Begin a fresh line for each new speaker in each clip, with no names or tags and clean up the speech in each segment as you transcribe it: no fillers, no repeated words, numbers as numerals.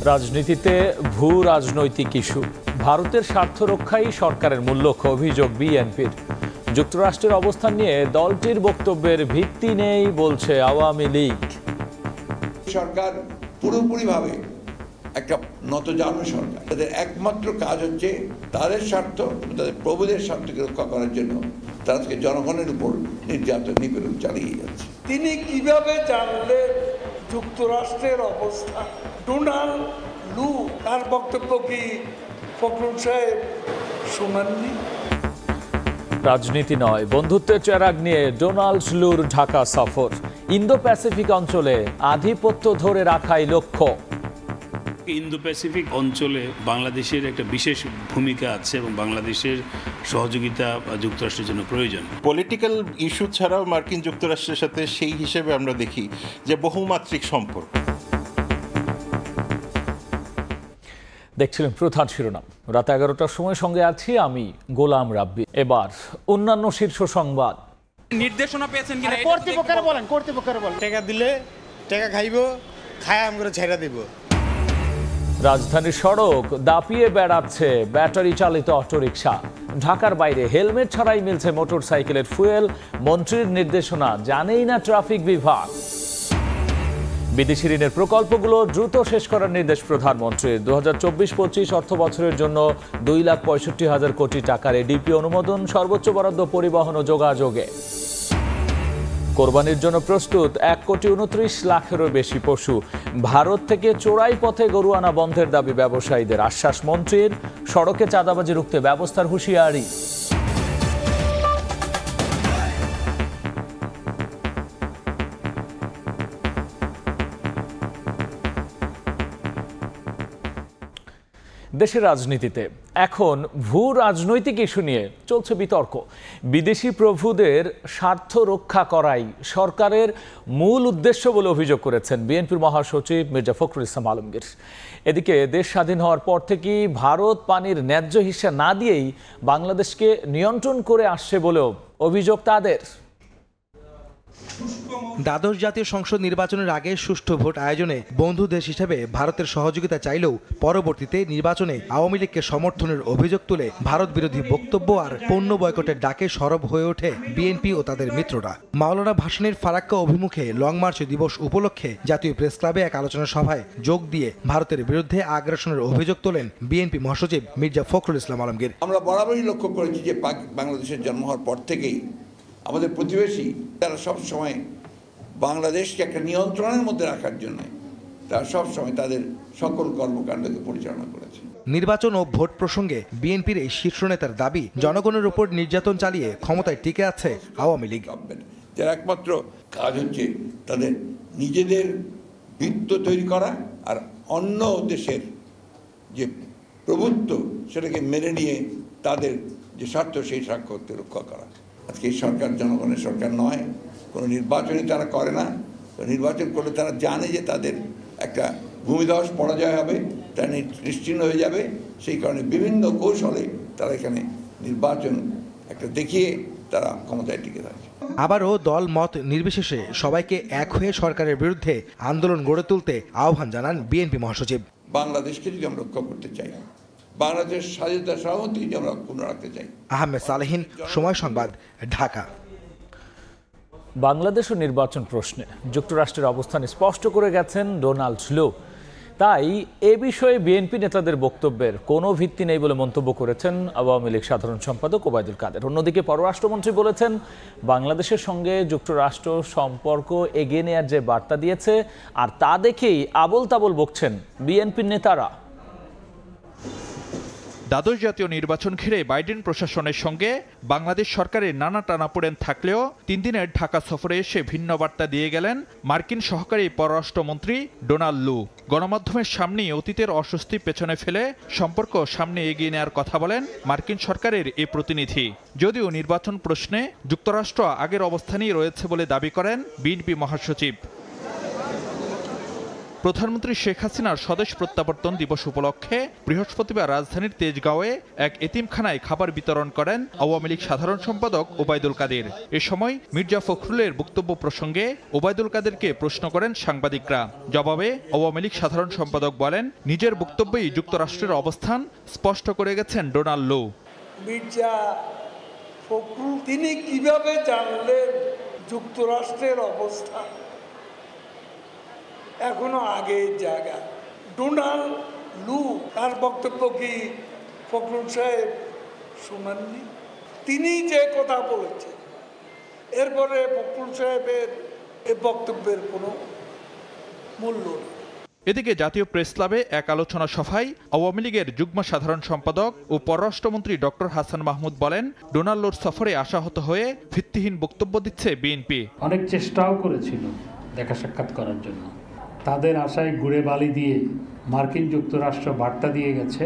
রাজনীতিতে ভূ রাজনৈতিক ইস্যু, ভারতের স্বার্থ রক্ষাই সরকারের মূল লক্ষ্য অভিযোগ বিএনপির। যুক্তরাষ্ট্রের অবস্থান নিয়ে দলটির বক্তব্যের ভিত্তি নেই বলছে আওয়ামী লীগ।
সরকার পুরোপুরিভাবে একটা নতজানু সরকার, তাদের একমাত্র কাজ হচ্ছে তাদের স্বার্থ, তাদের প্রভুদের স্বার্থকে রক্ষা করার জন্য তারা আজকে জনগণের উপর নির্যাতন নিপীড়ন চালিয়ে যাচ্ছে।
তিনি কিভাবে জানলেন যুক্তরাষ্ট্রের অবস্থা? ডোনাল্ড লু তার বক্তব্য কি ফখরুল সাহেব শোনাননি?
রাজনীতি নয়, বন্ধুত্বের চেরাগ নিয়ে ডোনাল্ড লুর ঢাকা সফর। ইন্দো প্যাসিফিক অঞ্চলে আধিপত্য ধরে রাখাই লক্ষ্য।
ইন্দো প্যাসিফিক অঞ্চলে বাংলাদেশের একটা বিশেষ ভূমিকা আছে এবং বাংলাদেশের সহযোগিতা যুক্তরাষ্ট্রের জন্য প্রয়োজন।
পলিটিক্যাল ইস্যু ছাড়াও মার্কিন যুক্তরাষ্ট্রের সাথে সেই হিসেবে আমরা দেখি যে বহুমাত্রিক সম্পর্ক।
দেখছিলেন প্রধান শিরোনাম। রাত 11টার সময় সঙ্গে আছি আমি গোলাম রাব্বি। এবার অন্যান্য শীর্ষ সংবাদ।
নির্দেশনা পেয়েছেন কিনা
কর্তৃপক্ষের বলেন। টাকা দিলে টাকা খাইব, খায় আমরা ছেড়ে দেব।
রাজধানীর সড়ক দাপিয়ে বেড়াচ্ছে ব্যাটারি চালিত অটোরিকশা। ঢাকার বাইরে হেলমেট ছাড়াই মিলছে মোটরসাইকেলের ফুয়েল। মন্ত্রীর নির্দেশনা জানেই না ট্রাফিক বিভাগ। বিদেশি ঋণের প্রকল্পগুলো দ্রুত শেষ করার নির্দেশ প্রধানমন্ত্রীর। 2024-25 অর্থ বছরের জন্য 2,65,000 কোটি টাকার এডিপি অনুমোদন। সর্বোচ্চ বরাদ্দ পরিবহন ও যোগাযোগে। কোরবানির জন্য প্রস্তুত 1,29,00,000-এরও বেশি পশু। ভারত থেকে চোরাই পথে গরু আনা বন্ধের দাবি ব্যবসায়ীদের। আশ্বাস মন্ত্রীর। সড়কে চাঁদাবাজি রুখতে ব্যবস্থার হুঁশিয়ারি। দেশের রাজনীতিতে এখন ভূ রাজনৈতিক ইস্যু নিয়ে চলছে বিতর্ক। বিদেশি প্রভুদের স্বার্থ রক্ষা করাই সরকারের মূল উদ্দেশ্য বলে অভিযোগ করেছেন বিএনপির মহাসচিব মির্জা ফখরুল ইসলাম আলমগীর। এদিকে দেশ স্বাধীন হওয়ার পর থেকেই ভারত পানির ন্যায্য হিস্সা না দিয়েই বাংলাদেশকে নিয়ন্ত্রণ করে আসছে বলেও অভিযোগ তাদের।
দ্বাদশ জাতীয় সংসদ নির্বাচনের আগে সুষ্ঠু ভোট আয়োজনে বন্ধু দেশ হিসেবে ভারতের সহযোগিতা চাইলেও পরবর্তীতে নির্বাচনে আওয়ামী লীগকে সমর্থনের অভিযোগ তুলে ভারত বিরোধী বক্তব্য আর পণ্য বয়কটের ডাকে সরব হয়ে ওঠে বিএনপি ও তাদের মিত্ররা। মাওলানা ভাসানীর ফারাক্কা অভিমুখে লং মার্চ দিবস উপলক্ষে জাতীয় প্রেস ক্লাবে এক আলোচনা সভায় যোগ দিয়ে ভারতের বিরুদ্ধে আগ্রাসনের অভিযোগ তোলেন বিএনপি মহাসচিব মির্জা ফখরুল ইসলাম আলমগীর।
আমরা বরাবরই লক্ষ্য করেছি যে বাংলাদেশের জন্ম হওয়ার পর থেকেই আমাদের প্রতিবেশী তারা সবসময় বাংলাদেশকে একটা নিয়ন্ত্রণের মধ্যে রাখার জন্য তারা সবসময় তাদের সকল কর্মকাণ্ডকে পরিচালনা করেছে।
নির্বাচন ও ভোট প্রসঙ্গে বিএনপির এই শীর্ষ নেতার দাবি, জনগণের উপর নির্যাতন চালিয়ে ক্ষমতায় টিকে আছে আওয়ামী লীগ।
যার একমাত্র কাজ হচ্ছে তাদের নিজেদের বৃত্ত তৈরি করা আর অন্য দেশের যে প্রভুত্ব সেটাকে মেনে নিয়ে তাদের যে স্বার্থ সেই স্বার্থকে রক্ষা করা। আজকে এই সরকার জনগণের সরকার নয়, কোনো নির্বাচনই তারা করে না। নির্বাচন করলে তারা জানে যে তাদের একটা ভূমিধস পরাজয় হবে, তারা নিশ্চিহ্ন হয়ে যাবে। সেই কারণে বিভিন্ন কৌশলে তারা এখানে নির্বাচন একটা দেখিয়ে তারা ক্ষমতায় টিকে থাকে।
আবারও দল মত নির্বিশেষে সবাইকে এক হয়ে সরকারের বিরুদ্ধে আন্দোলন গড়ে তুলতে আহ্বান জানান বিএনপি মহাসচিব।
বাংলাদেশকে যদি আমরা রক্ষা করতে চাই, বাংলাদেশ স্বাধীনতা সহমতি যদি আমরা অক্ষুণ্ণ রাখতে চাই।
আহমেদ সালেহীন, সময় সংবাদ, ঢাকা।
বাংলাদেশ ও নির্বাচন প্রশ্নে যুক্তরাষ্ট্রের অবস্থান স্পষ্ট করে গেছেন ডোনাল্ড লু। তাই এ বিষয়ে বিএনপি নেতাদের বক্তব্যের কোনো ভিত্তি নেই বলে মন্তব্য করেছেন আওয়ামী লীগ সাধারণ সম্পাদক ওবায়দুল কাদের। অন্যদিকে পররাষ্ট্রমন্ত্রী বলেছেন, বাংলাদেশের সঙ্গে যুক্তরাষ্ট্র সম্পর্ক এগিয়ে নেওয়ার যে বার্তা দিয়েছে আর তা দেখেই আবোল তাবোল বকছেন বিএনপির নেতারা।
দ্বাদশ জাতীয় নির্বাচন ঘিরে বাইডেন প্রশাসনের সঙ্গে বাংলাদেশ সরকারের নানা টানাপোড়েন থাকলেও 3 দিনের ঢাকা সফরে এসে ভিন্ন বার্তা দিয়ে গেলেন মার্কিন সহকারী পররাষ্ট্রমন্ত্রী ডোনাল্ড লু। গণমাধ্যমের সামনেই অতীতের অস্বস্তি পেছনে ফেলে সম্পর্ক সামনে এগিয়ে নেওয়ার কথা বলেন মার্কিন সরকারের এই প্রতিনিধি। যদিও নির্বাচন প্রশ্নে যুক্তরাষ্ট্র আগের অবস্থানেই রয়েছে বলে দাবি করেন বিএনপি মহাসচিব। প্রধানমন্ত্রী শেখ হাসিনার স্বদেশ প্রত্যাবর্তন দিবস উপলক্ষে বৃহস্পতিবার রাজধানীর তেজগাঁওয়ে এক এতিমখানায় খাবার বিতরণ করেন আওয়ামী লীগ সাধারণ সম্পাদক ওবায়দুল কাদের। এ সময় মির্জা ফখরুলের বক্তব্য প্রসঙ্গে ওবায়দুল কাদেরকে প্রশ্ন করেন সাংবাদিকরা। জবাবে আওয়ামী লীগ সাধারণ সম্পাদক বলেন, নিজের বক্তব্যেই যুক্তরাষ্ট্রের অবস্থান স্পষ্ট করে গেছেন ডোনাল্ড লু।
মির্জা ফখরুল তিনি কিভাবে জানলেন যুক্তরাষ্ট্রের অবস্থা এখনো আগের জায়গা? ডোনাল্ড লু তার বক্তব্য কি ফখরুল সাহেব শুনেননি? তিনি যে কথা বলেছেন এরপরে ফখরুল সাহেবের এ বক্তব্যের কোনো মূল্য নেই।
এদিকে জাতীয় প্রেস ক্লাবে এক আলোচনা সভায় আওয়ামী লীগের যুগ্ম সাধারণ সম্পাদক ও পররাষ্ট্রমন্ত্রী ডক্টর হাসান মাহমুদ বলেন, ডোনাল্ড লুর সফরে আশাহত হয়ে ভিত্তিহীন বক্তব্য দিচ্ছে বিএনপি।
অনেক চেষ্টাও করেছিল দেখা সাক্ষাৎ করার জন্য, তাদের আশায় গুড়ে বালি দিয়ে মার্কিন যুক্তরাষ্ট্র বার্তা দিয়ে গেছে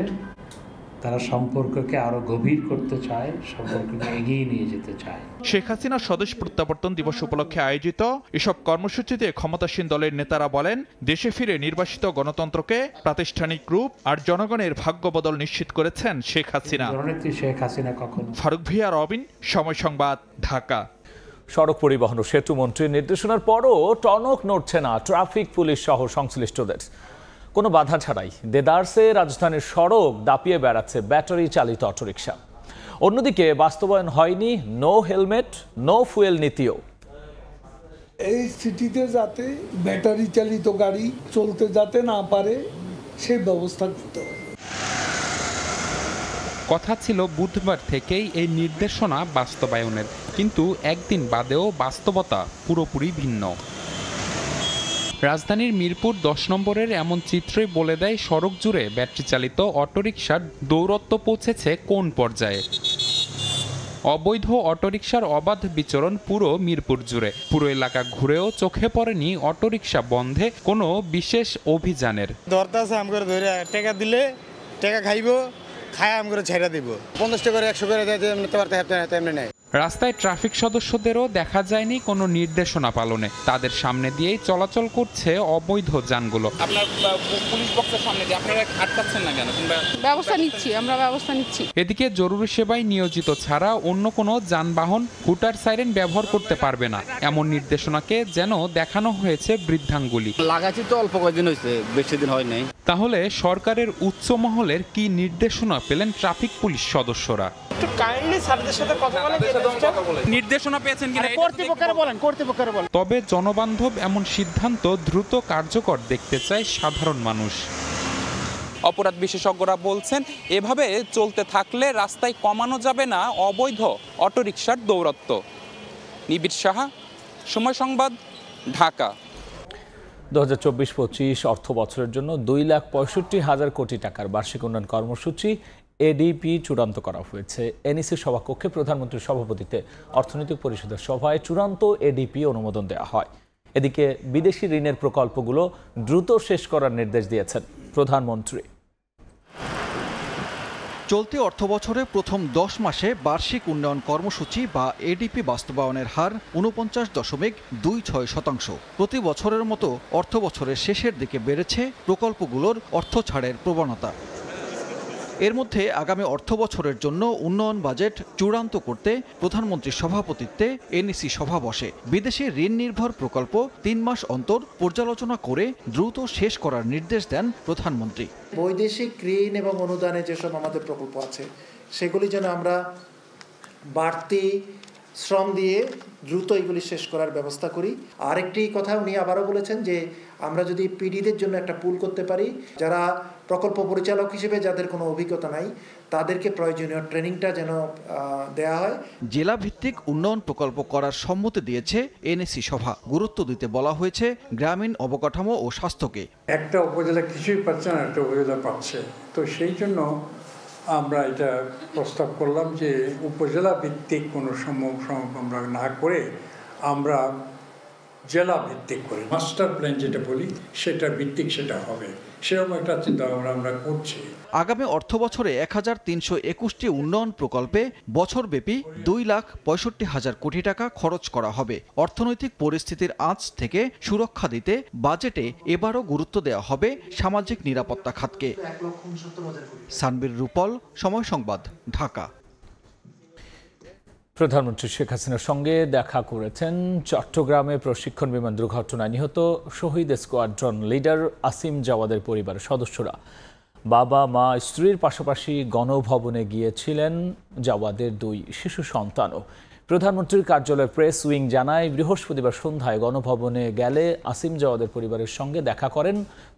তারা সম্পর্ককে আরো গভীর করতে চায়, সম্পর্ককে এগিয়ে নিয়ে যেতে চায়।
শেখ হাসিনার স্বদেশ প্রত্যাবর্তন দিবস উপলক্ষে আয়োজিত এসব কর্মসূচিতে ক্ষমতাসীন দলের নেতারা বলেন, দেশে ফিরে নির্বাসিত গণতন্ত্রকে প্রাতিষ্ঠানিক রূপ আর জনগণের ভাগ্য বদল নিশ্চিত করেছেন শেখ হাসিনা।
শেখ হাসিনা কখনো।
ফারুক ভিয়া, রবিন, সময় সংবাদ, ঢাকা।
সড়ক পরিবহন ও সেতু মন্ত্রীর নির্দেশনার পরও টনক নড়ছে না ট্রাফিক পুলিশ সহ সংশ্লিষ্টদের। কোনো বাধা ছাড়াই দেদারসে রাজধানীর সড়ক দাপিয়ে বেড়াচ্ছে ব্যাটারি চালিত অটোরিকশা। অন্যদিকে বাস্তবায়ন হয়নি নো হেলমেট নো ফুয়েল নীতিও।
এই সিটিতে যাতে ব্যাটারি চালিত গাড়ি চলতে যাতে না পারে সেই ব্যবস্থা করতে হবে।
কথা ছিল বুধবার থেকেই এই নির্দেশনা বাস্তবায়নের, কিন্তু একদিন বাদেও বাস্তবতা পুরোপুরি ভিন্ন। রাজধানীর মিরপুর 10 নম্বরের এমন চিত্রই বলে দেয় সড়ক জুড়ে ব্যাটারি চালিত অটোরিকশার দৌরত্ব পৌঁছেছে কোন পর্যায়ে। অবৈধ অটোরিকশার অবাধ বিচরণ পুরো মিরপুর জুড়ে। পুরো এলাকা ঘুরেও চোখে পড়েনি অটোরিকশা বন্ধে কোনো বিশেষ অভিযানের।
ধরতাছে আম করে ধরে টাকা দিলে টাকা খাইব, খায় আম করে ছেড়ে দিব। 50 টাকা করে 100 করে এমনি নেয়।
রাস্তায় ট্রাফিক সদস্যদেরও দেখা যায়নি কোনো নির্দেশনা পালনে। তাদের সামনে দিয়েই চলাচল করছে অবৈধ যানগুলো।
আপনার পুলিশ বক্সের সামনে দিয়ে আপনারা আটকাচ্ছেন না কেন?
ব্যবস্থা নিচ্ছি।
এদিকে জরুরি সেবায় নিয়োজিত ছাড়া অন্য কোনো যানবাহন হুটার সাইরেন ব্যবহার করতে পারবে না, এমন নির্দেশনাকে যেন দেখানো হয়েছে বৃদ্ধাঙ্গুলি।
লাগাচ্ছি তো অল্প কয়েকদিন হয়েছে, বেশি দিন হয় নাই।
তাহলে সরকারের উচ্চ মহলের কি নির্দেশনা পেলেন ট্রাফিক পুলিশ সদস্যরা?
নির্দেশনা পেয়েছেন কিনা
কর্তৃপক্ষের বলেন।
তবে জনবান্ধব এমন সিদ্ধান্ত দ্রুত কার্যকর দেখতে চায় সাধারণ মানুষ।
অপরাধ বিশেষজ্ঞরা বলছেন, এভাবে চলতে থাকলে রাস্তায় কমানো যাবে না অবৈধ অটোরিকশার দৌরত্ব। নিবিড় সাহা, সময় সংবাদ, ঢাকা।
2024-25 অর্থ বছরের জন্য 2,65,000 কোটি টাকার বার্ষিক উন্নয়ন কর্মসূচি এডিপি চূড়ান্ত করা হয়েছে। এনইসি সভাকক্ষে প্রধানমন্ত্রীর সভাপতিত্বে অর্থনৈতিক পরিষদের সভায় চূড়ান্ত এডিপি অনুমোদন দেওয়া হয়। এদিকে বিদেশি ঋণের প্রকল্পগুলো দ্রুত শেষ করার নির্দেশ দিয়েছেন প্রধানমন্ত্রী।
চলতি অর্থবছরে প্রথম 10 মাসে বার্ষিক উন্নয়ন কর্মসূচি বা এডিপি বাস্তবায়নের হার 49.26%। প্রতি বছরের মতো অর্থবছরের শেষের দিকে বেড়েছে প্রকল্পগুলোর অর্থ ছাড়ের প্রবণতা। এর মধ্যে আগামী অর্থবছরের জন্য উন্নয়ন বাজেট চূড়ান্ত করতে প্রধানমন্ত্রীর সভাপতিত্বে এনইসি সভা বসে। বিদেশি ঋণ নির্ভর প্রকল্প 3 মাস অন্তর পর্যালোচনা করে দ্রুত শেষ করার নির্দেশ দেন প্রধানমন্ত্রী।
বৈদেশিক ঋণ এবং অনুদানে যেসব আমাদের প্রকল্প আছে সেগুলি যেন আমরা বাড়তি শ্রম দিয়ে দ্রুত এগুলি শেষ করার ব্যবস্থা করি। আরেকটি কথা উনি আবারও বলেছেন যে আমরা যদি পিডিদের জন্য একটা পুল করতে পারি, যারা প্রকল্প পরিচালক হিসেবে যাদের কোনো অভিজ্ঞতা নাই তাদেরকে প্রয়োজনীয় ট্রেনিংটা যেন দেয়া হয়।
জেলা ভিত্তিক উন্নয়ন প্রকল্প করার সম্মতি দিয়েছে এনএসি সভা। গুরুত্ব দিতে বলা হয়েছে গ্রামীণ অবকাঠামো ও স্বাস্থ্যকে।
একটা উপজেলা কিছুই পাচ্ছে না, একটা উপজেলা পাচ্ছে, তো সেই জন্য আমরা এটা প্রস্তাব করলাম যে উপজেলা ভিত্তিক কোনো আমরা না করে আমরা
জেলা ভিত্তিক করে মাস্টার প্ল্যান যেটা বলি সেটা ভিত্তিক সেটা হবে, সেরকম একটা চিন্তা ভাবনা আমরা করছি।
আগামী অর্থবছরে 1321টি উন্নয়ন প্রকল্পে বছরব্যাপী 2,65,000 কোটি টাকা খরচ করা হবে। অর্থনৈতিক পরিস্থিতির আঁচ থেকে সুরক্ষা দিতে বাজেটে এবারও গুরুত্ব দেওয়া হবে সামাজিক নিরাপত্তা খাতকে। সানবীর রূপল, সময় সংবাদ, ঢাকা।
প্রধানমন্ত্রী শেখ হাসিনার সঙ্গে দেখা করেছেন চট্টগ্রামে প্রশিক্ষণ বিমান দুর্ঘটনায় নিহত শহীদ স্কোয়াড্রন লিডার আসিম জাওয়াদের পরিবারের সদস্যরা। বাবা মা স্ত্রীর পাশাপাশি গণভবনে গিয়েছিলেন জাওয়াদের 2 শিশু সন্তানও। প্রধানমন্ত্রীর কার্যালয়ের প্রেস উইং জানায়, বৃহস্পতিবার সন্ধ্যায় গণভবনে গেলে আসিম জাওয়াদের পরিবারের সঙ্গে দেখা করেন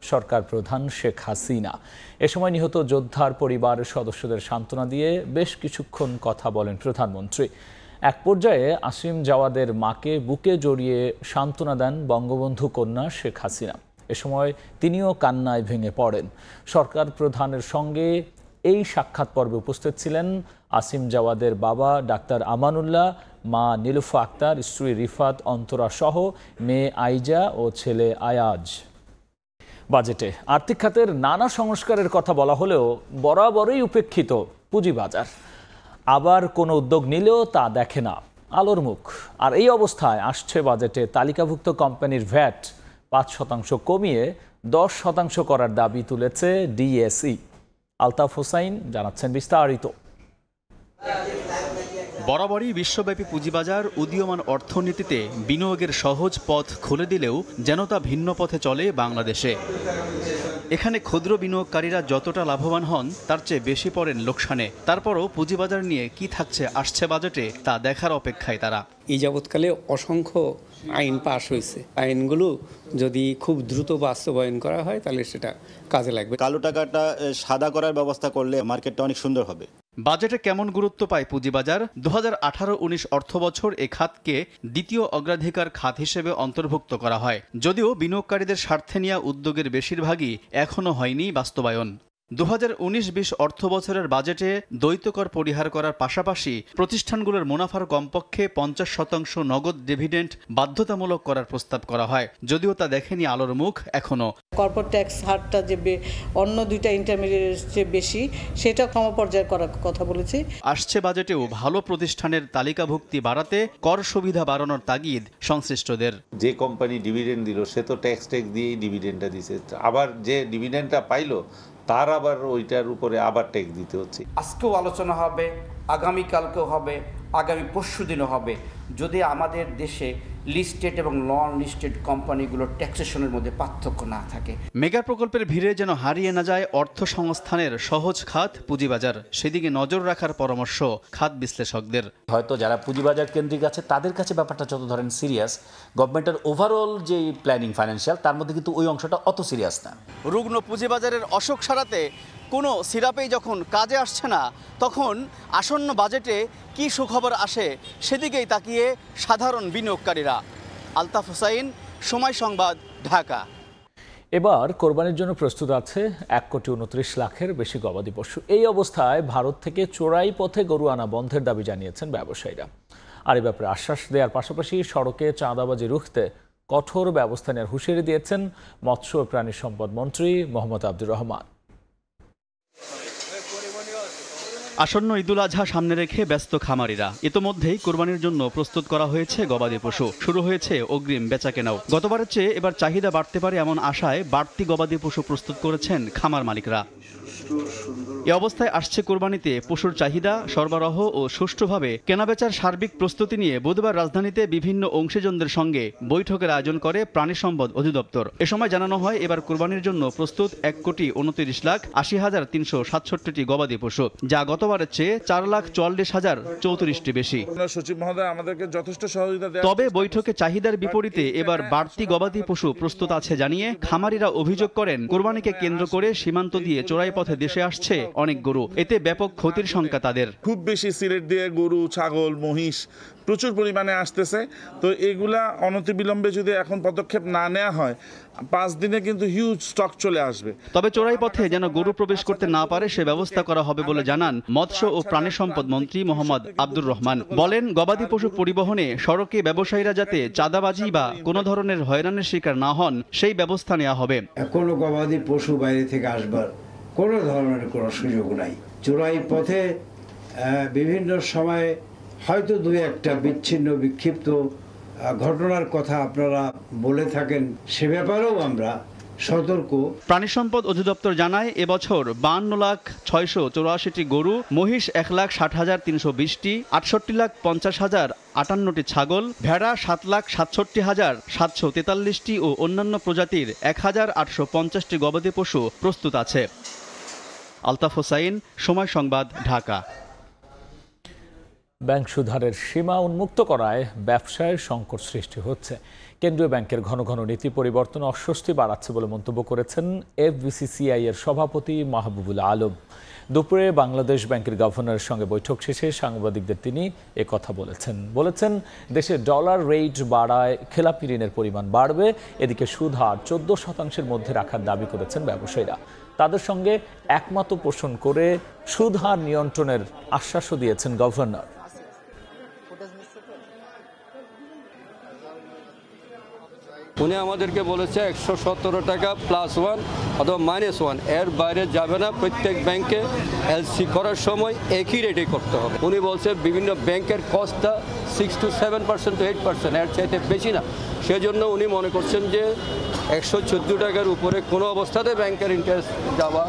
সরকার প্রধান শেখ হাসিনা। এ সময় নিহত যোদ্ধার পরিবারের সদস্যদের সান্ত্বনা দিয়ে বেশ কিছুক্ষণ কথা বলেন প্রধানমন্ত্রী। এক পর্যায়ে আসিম জাওয়াদের মাকে বুকে জড়িয়ে সান্ত্বনা দেন বঙ্গবন্ধু কন্যা শেখ হাসিনা। এ সময় তিনিও কান্নায় ভেঙে পড়েন। সরকার প্রধানের সঙ্গে এই সাক্ষাৎ পর্বে উপস্থিত ছিলেন আসিম জাওয়াদের বাবা ডাক্তার আমানুল্লাহ, মা নীলুফা আক্তার, স্ত্রী রিফাত অন্তরা সহ মেয়ে আইজা ও ছেলে আয়াজ। বাজেটে আর্থিক খাতের নানা সংস্কারের কথা বলা হলেও বরাবরই উপেক্ষিত পুঁজিবাজার। আবার কোনো উদ্যোগ নিলেও তা দেখে না আলোর মুখ। আর এই অবস্থায় আসছে বাজেটে তালিকাভুক্ত কোম্পানির ভ্যাট 5% কমিয়ে 10% করার দাবি তুলেছে ডিএসই। আলতাফ হোসাইন জানাচ্ছেন বিস্তারিত।
বরাবরই বিশ্বব্যাপী পুঁজিবাজার উদীয়মান অর্থনীতিতে বিনিয়োগের সহজ পথ খুলে দিলেও যেন তা ভিন্ন পথে চলে বাংলাদেশে। এখানে ক্ষুদ্র বিনিয়োগকারীরা যতটা লাভবান হন তার চেয়ে বেশি পড়েন লোকসানে। তারপরও পুঁজিবাজার নিয়ে কি থাকছে আসছে বাজেটে তা দেখার অপেক্ষায় তারা।
এই যাবৎকালে অসংখ্য আইন পাশ হয়েছে, আইনগুলো যদি খুব দ্রুত বাস্তবায়ন করা হয় তাহলে সেটা কাজে লাগবে।
কালো টাকাটা সাদা করার ব্যবস্থা করলে মার্কেটটা অনেক সুন্দর হবে।
বাজেটে কেমন গুরুত্ব পায় পুঁজিবাজার? 2018-19 অর্থবছর এ খাতকে দ্বিতীয় অগ্রাধিকার খাত হিসেবে অন্তর্ভুক্ত করা হয়, যদিও বিনিয়োগকারীদের স্বার্থে নেওয়া উদ্যোগের বেশিরভাগই এখনও হয়নি বাস্তবায়ন। 2019-20 অর্থবছরের বাজেটে দ্বৈতকর পরিহার করার পাশাপাশি প্রতিষ্ঠানগুলোর মুনাফার কমপক্ষে 50% নগদ ডিভিডেন্ড বাধ্যতামূলক করার প্রস্তাব করা হয়, যদিও তা দেখেনি আলোর মুখ এখনো।
কর্পোরেট ট্যাক্স হারটা যে অন্য 2টা ইন্টারমিডিয়েটের চেয়ে বেশি, সেটা সমপর্যায়ে করার কথা বলেছি।
আসছে বাজেটেও ভালো প্রতিষ্ঠানের তালিকাভুক্তি বাড়াতে কর সুবিধা বাড়ানোর তাগিদ সংশ্লিষ্টদের।
যে কোম্পানি ডিভিডেন্ড দিল সে তো ট্যাক্স দিয়েই ডিভিডেন্ডটা দিছে, আবার যে ডিভিডেন্ডটা পাইলো তার আবার ওইটার উপরে আবার ট্যাক্স দিতে হচ্ছে।
আজকেও আলোচনা হবে, আগামীকালকেও হবে, আগামী পরশু দিনও হবে, যদি আমাদের দেশে লিস্টেড এবং নন লিস্টেড কোম্পানিগুলোর ট্যাক্সেশনের মধ্যে পার্থক্য না থাকে।
মেগা প্রকল্পের ভিড়ে যেন হারিয়ে না যায় অর্থ সংস্থানের সহজ খাত পুঁজিবাজার, সেদিকে নজর রাখার পরামর্শ খাত বিশ্লেষকদের।
হয়তো যারা পুঁজিবাজার কেন্দ্রিক আছে তাদের কাছে ব্যাপারটা যত ধরেন সিরিয়াস, গভর্নমেন্টের ওভারঅল যে প্ল্যানিং ফাইন্যান্সিয়াল তার মধ্যে কিন্তু ওই অংশটা অত সিরিয়াস না।
রুগ্ন পুঁজিবাজারের অসুখ সারাতে কোনো সিরাপেই যখন কাজে আসছে না, তখন আসন্ন বাজেটে কি সুখবর আসে সেদিকেই তাকিয়ে সাধারণ বিনিয়োগকারীরা। আলতাফ হোসাইন, সময় সংবাদ, ঢাকা।
এবার কোরবানির জন্য প্রস্তুত আছে 1,29,00,000-এর বেশি গবাদি পশু। এই অবস্থায় ভারত থেকে চোরাই পথে গরু আনা বন্ধের দাবি জানিয়েছেন ব্যবসায়ীরা। আর এই ব্যাপারে আশ্বাস দেওয়ার পাশাপাশি সড়কে চাঁদাবাজি রুখতে কঠোর ব্যবস্থা নেওয়ার হুঁশিয়ারি দিয়েছেন মৎস্য ও প্রাণী সম্পদ মন্ত্রী মোহাম্মদ আব্দুর রহমান।
আসন্ন ঈদুল আজহা সামনে রেখে ব্যস্ত খামারিরা। ইতোমধ্যেই কোরবানির জন্য প্রস্তুত করা হয়েছে গবাদি পশু, শুরু হয়েছে অগ্রিম বেচাকেনাও। গতবারের চেয়ে এবার চাহিদা বাড়তে পারে এমন আশায় বাড়তি গবাদি পশু প্রস্তুত করেছেন খামার মালিকরা। এ অবস্থায় আসছে কোরবানিতে পশুর চাহিদা, সরবরাহ ও সুষ্ঠুভাবে কেনাবেচার সার্বিক প্রস্তুতি নিয়ে বুধবার রাজধানীতে বিভিন্ন অংশীজনদের সঙ্গে বৈঠকের আয়োজন করে প্রাণী সম্পদ অধিদপ্তর। এ সময় জানানো হয়, এবার কোরবানির জন্য প্রস্তুত 1,29,80,367টি গবাদি পশু, যা গতবারের চেয়ে 4,44,034টি বেশি।
সচিব মহোদয় আমাদেরকে যথেষ্ট সহযোগিতা দেন।
তবে বৈঠকে চাহিদার বিপরীতে এবার বাড়তি গবাদি পশু প্রস্তুত আছে জানিয়ে খামারিরা অভিযোগ করেন, কোরবানিকে কেন্দ্র করে সীমান্ত দিয়ে চোরাই পথে দেশে আসছে অনেক গরু, এতে ব্যাপক ক্ষতির শঙ্কা তাদের।
খুব বেশি সিলেট দিয়ে গরু, ছাগল, মহিষ প্রচুর পরিমাণে আসতেছে। তো এগুলা অনতিবিলম্বে যদি এখন পদক্ষেপ না নেওয়া হয় 5 দিনে কিন্তু হিউজ স্টক চলে আসবে।
তবে চোরাই পথে যেন গরু প্রবেশ করতে না পারে সে ব্যবস্থা করা হবে বলে জানান মৎস্য ও প্রাণী সম্পদ মন্ত্রী মোহাম্মদ আব্দুর রহমান। বলেন, গবাদি পশু পরিবহনে সড়কে ব্যবসায়ীরা যাতে চাঁদাবাজি বা কোনো ধরনের হয়রানির শিকার না হন সেই ব্যবস্থা নেওয়া হবে।
কোনো গবাদি পশু বাইরে থেকে আসবার কোনো ধরনের কোনো সুযোগ নাই। চোরাই পথে বিভিন্ন সময় হয়তো দুই একটা বিচ্ছিন্ন বিক্ষিপ্ত ঘটনার কথা আপনারা বলে থাকেন, সে ব্যাপারেও আমরা সতর্ক।
প্রাণী সম্পদ অধিদপ্তর জানায় এবছর 52,684টি গরু, মহিষ 1,60,320টি, 68,50,058টি ছাগল, ভেড়া 7,67,743টি ও অন্যান্য প্রজাতির 1,850টি গবাদি পশু প্রস্তুত আছে। আলতাফ হোসাইন, সময় সংবাদ, ঢাকা।
ব্যাংক সুদহারের সীমা উন্মুক্ত করায় ব্যবসায় সংকট সৃষ্টি হচ্ছে। কেন্দ্রীয় ব্যাংকের ঘন ঘন নীতি পরিবর্তন অস্বস্তি বাড়াচ্ছে বলে মন্তব্য করেছেন এফবিসিসিআই এর সভাপতি মাহবুবুল আলম। দুপুরে বাংলাদেশ ব্যাংকের গভর্নরের সঙ্গে বৈঠক শেষে সাংবাদিকদের তিনি কথা বলেছেন দেশে ডলার রেট বাড়ায় খেলাপি ঋণের পরিমাণ বাড়বে। এদিকে সুদ হার 14% মধ্যে রাখার দাবি করেছেন ব্যবসায়ীরা। তাদের সঙ্গে একমত পোষণ করে সুদ হার নিয়ন্ত্রণের আশ্বাসও দিয়েছেন গভর্নর।
উনি আমাদেরকে বলেছে 117 টাকা +1 অথবা -1, এর বাইরে যাবে না। প্রত্যেক ব্যাংকে এলসি করার সময় একই রেটে করতে হবে। উনি বলছে বিভিন্ন ব্যাংকের কস্টটা 6 to 7% to 8%, এর চাইতে বেশি না। সেজন্য উনি মনে করছেন যে 114 টাকার উপরে কোনো অবস্থাতে ব্যাংকের ইন্টারেস্ট যাওয়া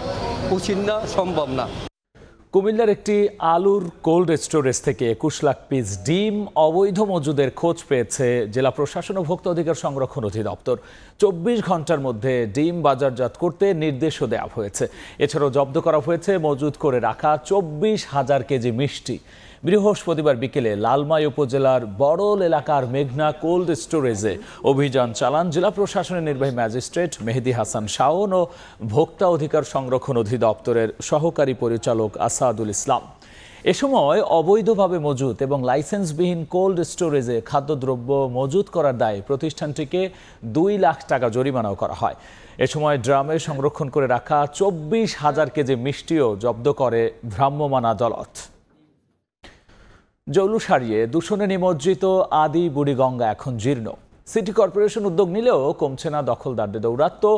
উচিত না, সম্ভব না।
কুমিল্লার একটি আলুর কোল্ড স্টোরেজ থেকে 21 লাখ পিস ডিম অবৈধ মজুদের খোঁজ পেয়েছে জেলা প্রশাসন ও ভোক্তা অধিকার সংরক্ষণ অধিদপ্তর। 24 ঘন্টার মধ্যে ডিম বাজারজাত করতে নির্দেশও দেওয়া হয়েছে। এছাড়াও জব্দ করা হয়েছে মজুদ করে রাখা 24,000 কেজি মিষ্টি। বৃহস্পতিবার বিকেলে লালমাই উপজেলার বড়ল এলাকার মেঘনা কোল্ড স্টোরেজে অভিযান চালান জেলা প্রশাসনের নির্বাহী ম্যাজিস্ট্রেট মেহেদি হাসান শাওন ও ভোক্তা অধিকার সংরক্ষণ অধিদপ্তরের সহকারী পরিচালক আসাদুল ইসলাম। এ সময় অবৈধভাবে মজুত এবং লাইসেন্সবিহীন কোল্ড স্টোরেজে খাদ্যদ্রব্য মজুত করার দায়ে প্রতিষ্ঠানটিকে 2 লাখ টাকা জরিমানাও করা হয়। এ সময় ড্রামে সংরক্ষণ করে রাখা 24,000 কেজি মিষ্টিও জব্দ করে ভ্রাম্যমাণ আদালত। জৌলু সারিয়ে দূষণে নিমজ্জিত আদি বুড়িগঙ্গা এখন জীর্ণ। সিটি কর্পোরেশন উদ্যোগ নিলেও কমছে না দখলদারদের দৌরাত্ম্য।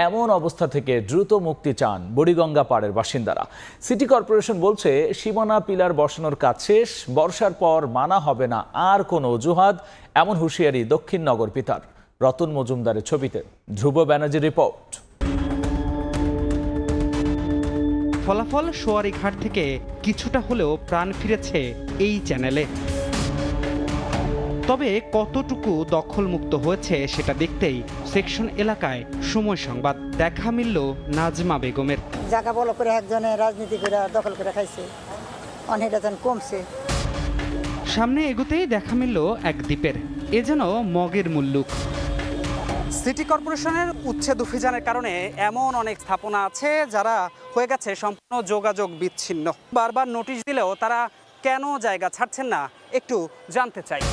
এমন অবস্থা থেকে দ্রুত মুক্তি চান বুড়িগঙ্গা পাড়ের বাসিন্দারা। সিটি কর্পোরেশন বলছে সীমানা পিলার বসানোর কাজ শেষ, বর্ষার পর মানা হবে না আর কোনো অজুহাত, এমন হুঁশিয়ারি দক্ষিণ নগর পিতার। রতন মজুমদারের ছবিতে ধ্রুব ব্যানার্জির রিপোর্ট।
ফলাফল সোয়ারি ঘাট থেকে কিছুটা হলেও প্রাণ ফিরেছে এই চ্যানেলে। তবে কতটুকু দখলমুক্ত হয়েছে সেটা দেখতেই সেকশন এলাকায় সময় সংবাদ দেখা মিলল নাজমা বেগমের।
জায়গা বল করে একজনে রাজনীতি করে দখল করে খাইছে, অনেকটা কমছে।
সামনে এগোতেই দেখা মিলল এক দ্বীপের, এ যেন মগের মুল্লুক।
সিটি কর্পোরেশনের উচ্ছেদ অভিযানের কারণে এমন অনেক স্থাপনা আছে যারা হয়ে গেছে সম্পূর্ণ যোগাযোগ বিচ্ছিন্ন। বারবার নোটিশ দিলেও তারা কেন জায়গা ছাড়ছেন না একটু জানতে চাই।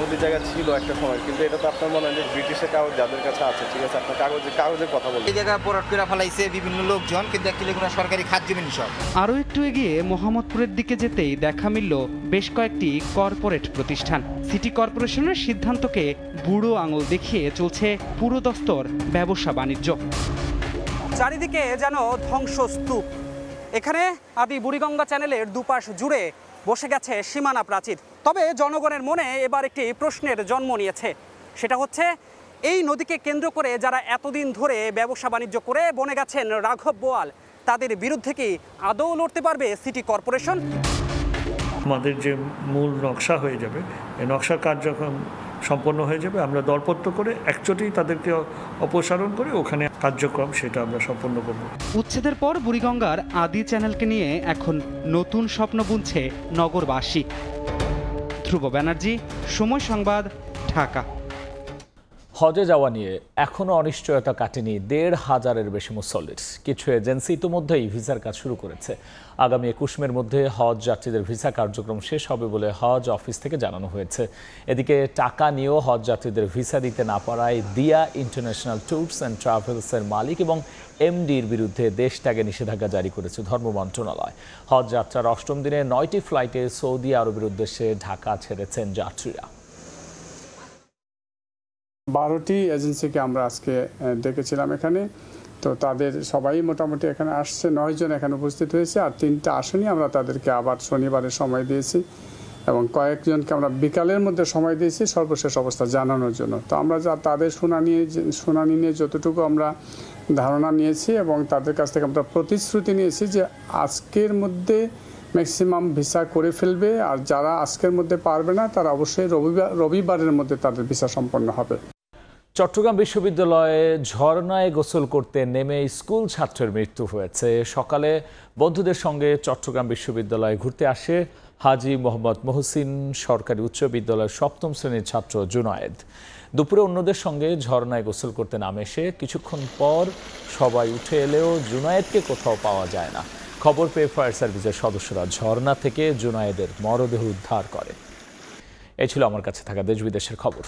নদী জায়গা ছিল একটা সময়, কিন্তু এটা তো আপনার মনে হয় যে ব্রিটিশের কাগজ যাদের কাছে আছে, ঠিক আছে, আপনার কাগজের কথা বলুন। এই জায়গা পরাট করে ফেলাইছে বিভিন্ন লোকজন, কিন্তু অ্যাকচুয়ালি কোনো সরকারি খাত জমি সব।
আরও একটু এগিয়ে মোহাম্মদপুরের দিকে যেতেই দেখা মিলল বেশ কয়েকটি কর্পোরেট প্রতিষ্ঠান। সিটি কর্পোরেশনের সিদ্ধান্তকে বুড়ো আঙুল দেখিয়ে চলছে পুরো দস্তর ব্যবসা বাণিজ্য।
চারিদিকে যেন ধ্বংসস্তূপ। এখানে আদি বুড়িগঙ্গা চ্যানেলের দুপাশ জুড়ে বসে গেছে সীমানা প্রাচীর। তবে জনগণের মনে এবার একটি প্রশ্নের জন্ম নিয়েছে, সেটা হচ্ছে এই নদীকে কেন্দ্র করে যারা এতদিন ধরে ব্যবসা বাণিজ্য করে বনে গেছেন রাঘব বোয়াল, তাদের বিরুদ্ধে কি আদৌ লড়তে পারবে সিটি কর্পোরেশন?
আমাদের যে মূল নকশা হয়ে যাবে, এই নকশার কাজ যখন সম্পন্ন হয়ে যাবে আমরা দরপত্র করে একচোটেই তাদেরকে অপসারণ করে ওখানে কার্যক্রম সেটা আমরা সম্পন্ন করব।
উচ্ছেদের পর বুড়িগঙ্গার আদি চ্যানেলকে নিয়ে এখন নতুন স্বপ্ন বুনছে নগরবাসী। ধ্রুব ব্যানার্জি, সময় সংবাদ, ঢাকা।
হজে যাওয়া নিয়ে এখনও অনিশ্চয়তা কাটেনি ১৫০০-এর বেশি মুসল্লির। কিছু এজেন্সি ইতিমধ্যেই ভিসার কাজ শুরু করেছে। আগামী ২১ মের মধ্যে হজ যাত্রীদের ভিসা কার্যক্রম শেষ হবে বলে হজ অফিস থেকে জানানো হয়েছে। এদিকে টাকা নিয়েও হজ যাত্রীদের ভিসা দিতে না পারায় দিয়া ইন্টারন্যাশনাল ট্যুরস অ্যান্ড ট্রাভেলসের মালিক এবং এমডির বিরুদ্ধে দেশ ত্যাগে নিষেধাজ্ঞা জারি করেছে ধর্ম মন্ত্রণালয়। হজ যাত্রার ৮ম দিনে ৯টি ফ্লাইটে সৌদি আরবের উদ্দেশ্যে ঢাকা ছেড়েছেন যাত্রীরা।
12টি এজেন্সিকে আমরা আজকে ডেকেছিলাম এখানে, তো তাদের সবাই মোটামুটি এখানে আসছে, 9 জন এখানে উপস্থিত হয়েছে, আর 3টা আসেনি। আমরা তাদেরকে আবার শনিবারের সময় দিয়েছি এবং কয়েকজনকে আমরা বিকালের মধ্যে সময় দিয়েছি সর্বশেষ অবস্থা জানানোর জন্য। তো আমরা তাদের শুনানি নিয়ে যতটুকু আমরা ধারণা নিয়েছি এবং তাদের কাছ থেকে আমরা প্রতিশ্রুতি নিয়েছি যে আজকের মধ্যে ম্যাক্সিমাম ভিসা করে ফেলবে, আর যারা আজকের মধ্যে পারবে না তারা অবশ্যই রবিবারের মধ্যে তাদের ভিসা সম্পন্ন হবে।
চট্টগ্রাম বিশ্ববিদ্যালয়ে ঝর্ণায় গোসল করতে নেমে স্কুল ছাত্রের মৃত্যু হয়েছে। সকালে বন্ধুদের সঙ্গে চট্টগ্রাম বিশ্ববিদ্যালয়ে ঘুরতে আসে হাজী মোহাম্মদ মহসিন সরকারি উচ্চ বিদ্যালয়ের 7ম শ্রেণীর ছাত্র জুনায়েদ। দুপুরে অন্যদের সঙ্গে ঝর্ণায় গোসল করতে নামে এসে কিছুক্ষণ পর সবাই উঠে এলেও জুনায়েদকে কোথাও পাওয়া যায় না। খবর পেয়ে ফায়ার সার্ভিসের সদস্যরা ঝর্ণা থেকে জুনায়েদের মরদেহ উদ্ধার করে। এই ছিল আমার কাছে থাকা দেশ বিদেশের খবর।